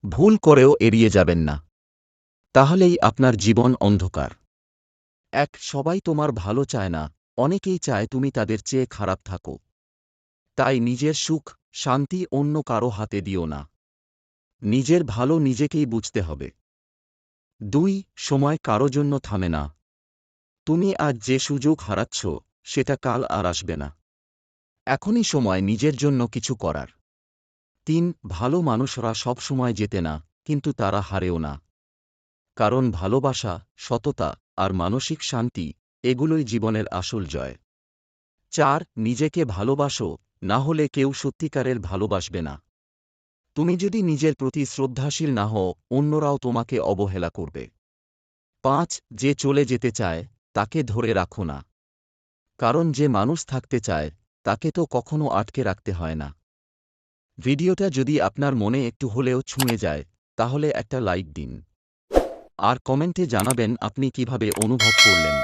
ভুল করেও এড়িয়ে যাবেন না। তাহলেই আপনার জীবন অন্ধকার। সবাই তোমার ভালো চায় না, অনেকেই চায় তুমি তাদের চেয়ে খারাপ থাকো। তাই নিজের সুখ, শান্তি অন্য কারো হাতে দিও না। নিজের ভালো নিজেকেই বুঝতে হবে। ২. সময় কারো জন্য থামে না। তুমি আজ যে সুযোগ হারাচ্ছ, সেটা কাল আর আসবে না। এখনই সময় নিজের জন্য কিছু করার। ৩. ভালো মানুষরা সব সময় জেতে না, কিন্তু তারা হারেও না। কারণ ভালোবাসা, সততা আর মানসিক শান্তি, এগুলোই জীবনের আসল জয়। ৪. নিজেকে ভালোবাসো, না হলে কেউ সত্যিকারের ভালোবাসবে না। তুমি যদি নিজের প্রতি শ্রদ্ধাশীল না হও, অন্যরাও তোমাকে অবহেলা করবে। ৫. যে চলে যেতে চায়, তাকে ধরে রাখো না। কারণ যে মানুষ থাকতে চায়, তাকে তো কখনো আটকে রাখতে হয় না। ভিডিওটা যদি আপনার মনে একটু হলেও ছুঁয়ে যায়, তাহলে একটা লাইক দিন। আর কমেন্টে জানাবেন আপনি কিভাবে অনুভব করলেন।